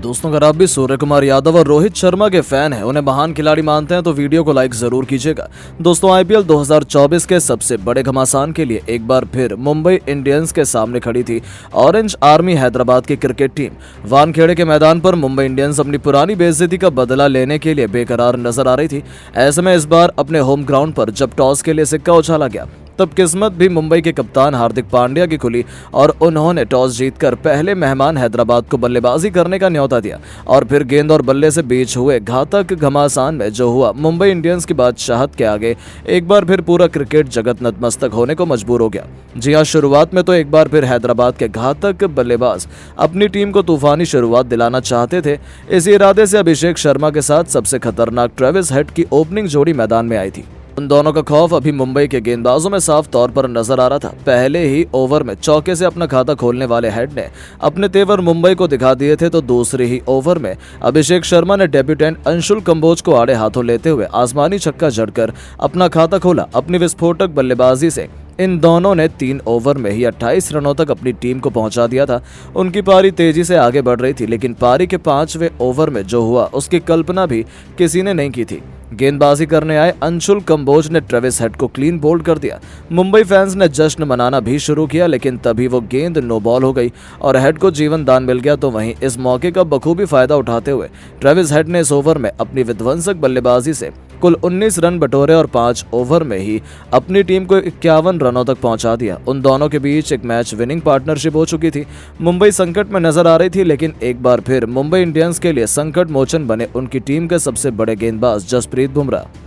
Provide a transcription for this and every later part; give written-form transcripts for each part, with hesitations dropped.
दोस्तों, अगर आप भी सूर्य कुमार यादव और रोहित शर्मा के फैन हैं, उन्हें महान खिलाड़ी मानते हैं तो वीडियो को लाइक जरूर कीजिएगा। दोस्तों, आईपीएल 2024 के सबसे बड़े घमासान के लिए एक बार फिर मुंबई इंडियंस के सामने खड़ी थी ऑरेंज आर्मी हैदराबाद की क्रिकेट टीम। वानखेड़े के मैदान पर मुंबई इंडियंस अपनी पुरानी बेइज्जती का बदला लेने के लिए बेकरार नजर आ रही थी। ऐसे में इस बार अपने होम ग्राउंड पर जब टॉस के लिए सिक्का उछाला गया, तब किस्मत भी मुंबई के कप्तान हार्दिक पांड्या की खुली और उन्होंने टॉस जीतकर पहले मेहमान हैदराबाद को बल्लेबाजी करने का न्योता दिया। और फिर गेंद और बल्ले से बीच हुए घातक घमासान में जो हुआ, मुंबई इंडियंस की बादशाहत के आगे एक बार फिर पूरा क्रिकेट जगत नतमस्तक होने को मजबूर हो गया। जी हां, शुरुआत में तो एक बार फिर हैदराबाद के घातक बल्लेबाज अपनी टीम को तूफानी शुरुआत दिलाना चाहते थे। इसी इरादे से अभिषेक शर्मा के साथ सबसे खतरनाक ट्रेविस हेड की ओपनिंग जोड़ी मैदान में आई थी। उन दोनों का खौफ अभी मुंबई के गेंदबाजों में साफ तौर पर नजर आ रहा था। पहले ही ओवर में चौके से अपना खाता खोलने वाले हेड ने अपने तेवर मुंबई को दिखा दिए थे, तो दूसरे ही ओवर में अभिषेक शर्मा ने डेब्यूटेंट अंशुल कंबोज को आड़े हाथों लेते हुए आसमानी छक्का जड़कर अपना खाता खोला। अपनी विस्फोटक बल्लेबाजी से इन दोनों ने 3 ओवर में ही 28 रनों तक अपनी टीम को पहुंचा दिया था। उनकी पारी तेजी से आगे बढ़ रही थी, लेकिन पारी के 5वें ओवर में जो हुआ उसकी कल्पना भी किसी ने नहीं की थी। गेंदबाजी करने आए अंशुल कंबोज ने ट्रेविस हेड को क्लीन बोल्ड कर दिया। मुंबई फैंस ने जश्न मनाना भी शुरू किया, लेकिन तभी वो गेंद नो बॉल हो गई और हेड को जीवन दान मिल गया। तो वहीं इस मौके का बखूबी फायदा उठाते हुए ट्रेविस हेड ने इस ओवर में अपनी विध्वंसक बल्लेबाजी से कुल 19 रन बटोरे और 5 ओवर में ही अपनी टीम को 51 रनों तक पहुंचा दिया। उन दोनों के बीच एक मैच विनिंग पार्टनरशिप हो चुकी थी। मुंबई संकट में नजर आ रही थी, लेकिन एक बार फिर मुंबई इंडियंस के लिए संकट मोचन बने उनकी टीम के सबसे बड़े गेंदबाज जसप्रीत बुमराह।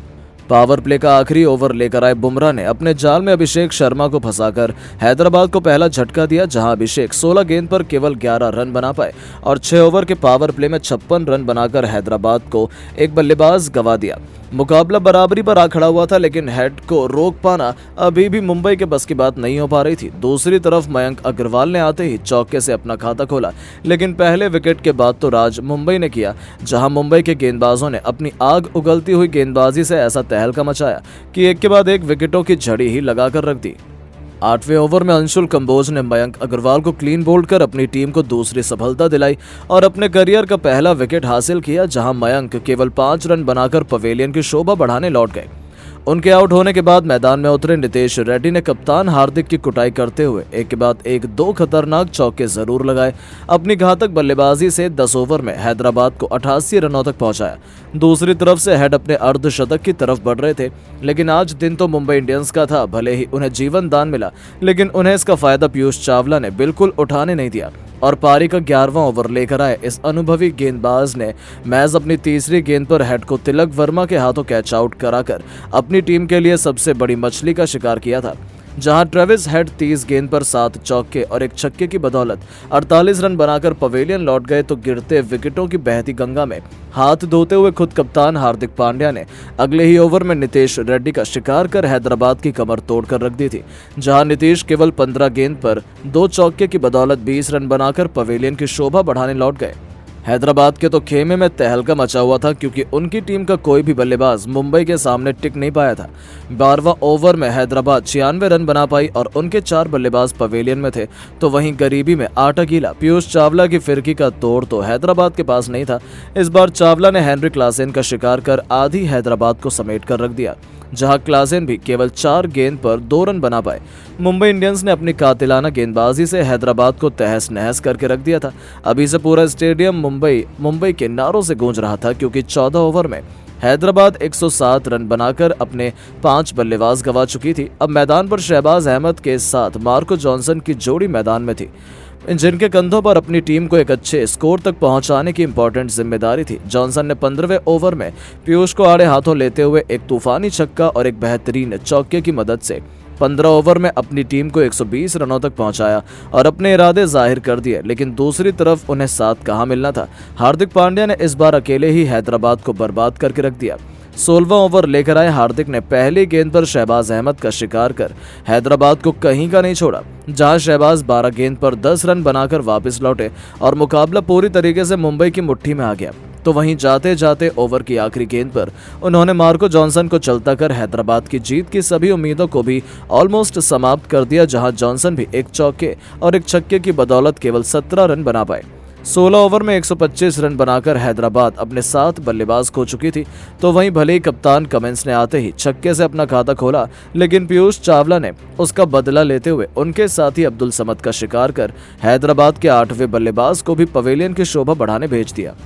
पावर प्ले का आखिरी ओवर लेकर आए बुमराह ने अपने जाल में अभिषेक शर्मा को फंसाकर हैदराबाद को पहला झटका दिया, जहां अभिषेक 16 गेंद पर केवल 11 रन बना पाए और 6 ओवर के पावर प्ले में 56 रन बनाकर हैदराबाद को एक बल्लेबाज गंवा दिया। मुकाबला बराबरी पर आ खड़ा हुआ था, लेकिन हेड को रोक पाना अभी भी मुंबई के बस की बात नहीं हो पा रही थी। दूसरी तरफ मयंक अग्रवाल ने आते ही चौके से अपना खाता खोला, लेकिन पहले विकेट के बाद तो राज मुंबई ने किया, जहां मुंबई के गेंदबाजों ने अपनी आग उगलती हुई गेंदबाजी से ऐसा तहलका मचाया कि एक के बाद एक विकेटों की झड़ी ही लगाकर रख दी। 8वें ओवर में अंशुल कंबोज ने मयंक अग्रवाल को क्लीन बोल्ड कर अपनी टीम को दूसरी सफलता दिलाई और अपने करियर का पहला विकेट हासिल किया, जहां मयंक केवल 5 रन बनाकर पवेलियन की शोभा बढ़ाने लौट गए। उनके आउट होने के बाद मैदान में उतरे नितेश रेड्डी ने कप्तान हार्दिक की कुटाई करते हुए एक के बाद एक 2 खतरनाक चौके जरूर लगाए। अपनी घातक बल्लेबाजी से 10 ओवर में हैदराबाद को 88 रनों तक पहुंचाया। दूसरी तरफ से हेड अपने अर्धशतक की तरफ बढ़ रहे थे, लेकिन आज दिन तो मुंबई इंडियंस का था। भले ही उन्हें जीवन दान मिला, लेकिन उन्हें इसका फायदा पीयूष चावला ने बिल्कुल उठाने नहीं दिया और पारी का 11वां ओवर लेकर आए इस अनुभवी गेंदबाज ने मैच अपनी तीसरी गेंद पर हेड को तिलक वर्मा के हाथों कैच आउट कराकर अपनी टीम के लिए सबसे बड़ी मछली का शिकार किया था। जहां ट्रेविस हेड 30 गेंद पर 7 चौके और एक छक्के की बदौलत 48 रन बनाकर पवेलियन लौट गए, तो गिरते विकेटों की बहती गंगा में हाथ धोते हुए खुद कप्तान हार्दिक पांड्या ने अगले ही ओवर में नितेश रेड्डी का शिकार कर हैदराबाद की कमर तोड़कर रख दी थी। जहां नीतीश केवल 15 गेंद पर 2 चौके की बदौलत 20 रन बनाकर पवेलियन की शोभा बढ़ाने लौट गए। हैदराबाद के तो खेमे में तहलका मचा हुआ था, क्योंकि उनकी टीम का कोई भी बल्लेबाज मुंबई के सामने टिक नहीं पाया था। 12वां ओवर में हैदराबाद 96 रन बना पाई और उनके 4 बल्लेबाज पवेलियन में थे। तो वहीं गरीबी में आटा गीला पीयूष चावला की फिरकी का तोड़ तो हैदराबाद के पास नहीं था। इस बार चावला ने हेनरी क्लासेन का शिकार कर आधी हैदराबाद को समेट कर रख दिया, जहां क्लासेन भी केवल 4 गेंद पर 2 रन बना पाए। मुंबई इंडियंस ने अपनी कातिलाना गेंदबाजी से हैदराबाद को तहस नहस करके रख दिया था। अभी से पूरा स्टेडियम मुंबई के नारों से गूंज रहा था, क्योंकि 14 ओवर में हैदराबाद 107 रन बनाकर अपने 5 बल्लेबाज गंवा चुकी थी। अब मैदान पर शहबाज अहमद के साथ मार्को जॉनसन की जोड़ी मैदान में थी, जिनके कंधों पर अपनी टीम को एक अच्छे स्कोर तक पहुंचाने की इंपॉर्टेंट जिम्मेदारी थी। जॉनसन ने 15वें ओवर में पीयूष को आड़े हाथों लेते हुए एक तूफानी छक्का और एक बेहतरीन चौके की मदद से 15 ओवर में अपनी टीम को 120 रनों तक पहुंचाया और अपने इरादे जाहिर कर दिए। लेकिन दूसरी तरफ उन्हें साथ कहां मिलना था। हार्दिक पांड्या ने इस बार अकेले ही हैदराबाद को बर्बाद करके रख दिया। 16वां ओवर लेकर आए हार्दिक ने पहली गेंद पर शहबाज अहमद का शिकार कर हैदराबाद को कहीं का नहीं छोड़ा, जहां शहबाज 12 गेंद पर 10 रन बनाकर वापस लौटे और मुकाबला पूरी तरीके से मुंबई की मुट्ठी में आ गया। तो वहीं जाते जाते ओवर की आखिरी गेंद पर उन्होंने मार्को जॉनसन को चलता कर हैदराबाद की जीत की सभी उम्मीदों को भी ऑलमोस्ट समाप्त कर दिया, जहां जॉनसन भी एक चौके और एक छक्के की बदौलत केवल 17 रन बना पाए। 16 ओवर में 125 रन बनाकर हैदराबाद अपने 7 बल्लेबाज खो चुकी थी। तो वहीं भले ही कप्तान कमिंस ने आते ही छक्के से अपना खाता खोला, लेकिन पीयूष चावला ने उसका बदला लेते हुए उनके साथी अब्दुल समद का शिकार कर हैदराबाद के 8वें बल्लेबाज को भी पवेलियन की शोभा बढ़ाने भेज दिया।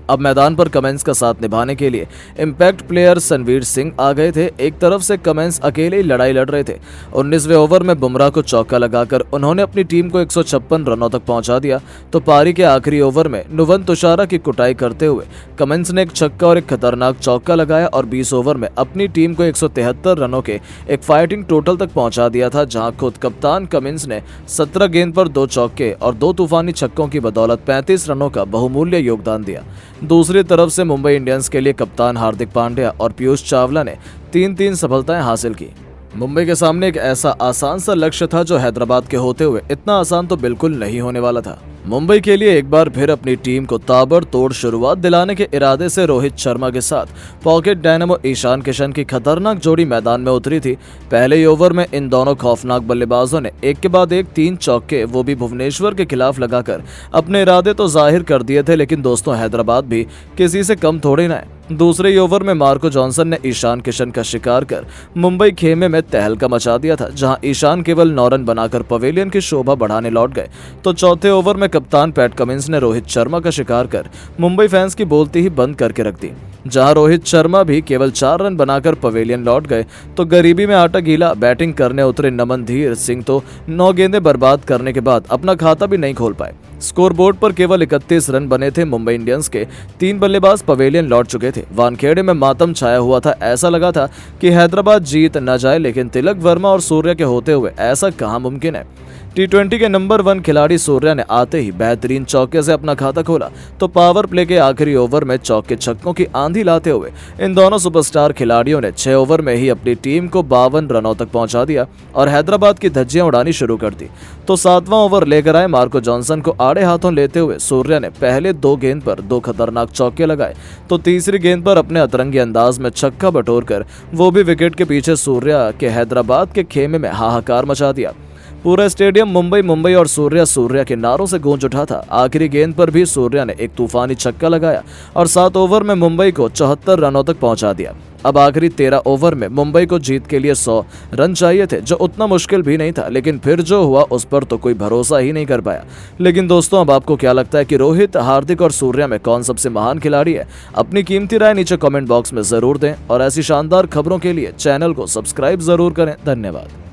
अब मैदान पर कमेंस का साथ निभाने के लिए इम्पैक्ट प्लेयर सनवीर सिंह आ गए थे। एक तरफ से कमेंस अकेले ही लड़ाई लड़ रहे थे। 19वें ओवर में बुमराह को चौका लगाकर उन्होंने अपनी टीम को 156 रनों तक पहुंचा दिया। तो पारी के आखिरी ओवर में नुवन तुषारा की कुटाई करते हुए कमेंस ने एक छक्का और एक खतरनाक चौका लगाया और 20 ओवर में अपनी टीम को 173 रनों के एक फाइटिंग टोटल तक पहुंचा दिया था, जहां खुद कप्तान कमिंस ने 17 गेंद पर 2 चौके और 2 तूफानी छक्कों की बदौलत 35 रनों का बहुमूल्य योगदान दिया। दूसरी तरफ से मुंबई इंडियंस के लिए कप्तान हार्दिक पांड्या और पीयूष चावला ने 3-3 सफलताएं हासिल की। मुंबई के सामने एक ऐसा आसान सा लक्ष्य था जो हैदराबाद के होते हुए इतना आसान तो बिल्कुल नहीं होने वाला था। मुंबई के लिए एक बार फिर अपनी टीम को ताबड़तोड़ शुरुआत दिलाने के इरादे से रोहित शर्मा के साथ पॉकेट डायनामो ईशान किशन की खतरनाक जोड़ी मैदान में उतरी थी। पहले ही ओवर में इन दोनों खौफनाक बल्लेबाजों ने एक के बाद एक 3 चौके, वो भी भुवनेश्वर के खिलाफ लगाकर अपने इरादे तो जाहिर कर दिए थे। लेकिन दोस्तों, हैदराबाद भी किसी से कम थोड़ी ना है। दूसरे ओवर में मार्को जॉनसन ने ईशान किशन का शिकार कर मुंबई खेमे में तहलका मचा दिया था, जहां ईशान केवल 9 रन बनाकर पवेलियन की शोभा बढ़ाने लौट गए। तो चौथे ओवर में कप्तान पैट कमिंस ने रोहित शर्मा का शिकार कर मुंबई फैंस की बोलती ही बंद करके रख दी। जहां रोहित शर्मा भी केवल 4 रन बनाकर पवेलियन लौट गए, तो गरीबी में आटा गीला बैटिंग करने उतरे नमनधीर सिंह तो 9 गेंदें बर्बाद करने के बाद अपना खाता भी नहीं खोल पाए। स्कोरबोर्ड पर केवल 31 रन बने थे। मुंबई इंडियंस के 3 बल्लेबाज पवेलियन लौट चुके थे। वानखेड़े में मातम छाया हुआ था। ऐसा लगा था कि हैदराबाद जीत न जाए, लेकिन तिलक वर्मा और सूर्या के होते हुए ऐसा कहां मुमकिन है। T20 के नंबर 1 खिलाड़ी सूर्या ने आते ही बेहतरीन चौके से अपना खाता खोला। तो पावर प्ले के आखिरी ओवर में चौके छक्कों की आंधी लाते हुए इन दोनों सुपरस्टार खिलाड़ियों ने 6 ओवर में ही अपनी टीम को 52 रनों तक पहुंचा दिया और हैदराबाद की धज्जियां उड़ानी शुरू कर दी। तो 7वां ओवर लेकर आए मार्को जॉनसन को आड़े हाथों लेते हुए सूर्या ने पहले 2 गेंद पर 2 खतरनाक चौके लगाए। तो तीसरी गेंद पर अपने अतरंगी अंदाज में छक्का बटोरकर वो भी विकेट के पीछे सूर्या के हैदराबाद के खेमे में हाहाकार मचा दिया। पूरा स्टेडियम मुंबई मुंबई और सूर्या के नारों से गूंज उठा था। आखिरी गेंद पर भी सूर्या ने एक तूफानी छक्का लगाया और 7 ओवर में मुंबई को 74 रनों तक पहुंचा दिया। अब आखिरी 13 ओवर में मुंबई को जीत के लिए 100 रन चाहिए थे, जो उतना मुश्किल भी नहीं था, लेकिन फिर जो हुआ उस पर तो कोई भरोसा ही नहीं कर पाया। लेकिन दोस्तों, अब आपको क्या लगता है कि रोहित, हार्दिक और सूर्या में कौन सबसे महान खिलाड़ी है? अपनी कीमती राय नीचे कमेंट बॉक्स में जरूर दें और ऐसी शानदार खबरों के लिए चैनल को सब्सक्राइब जरूर करें। धन्यवाद।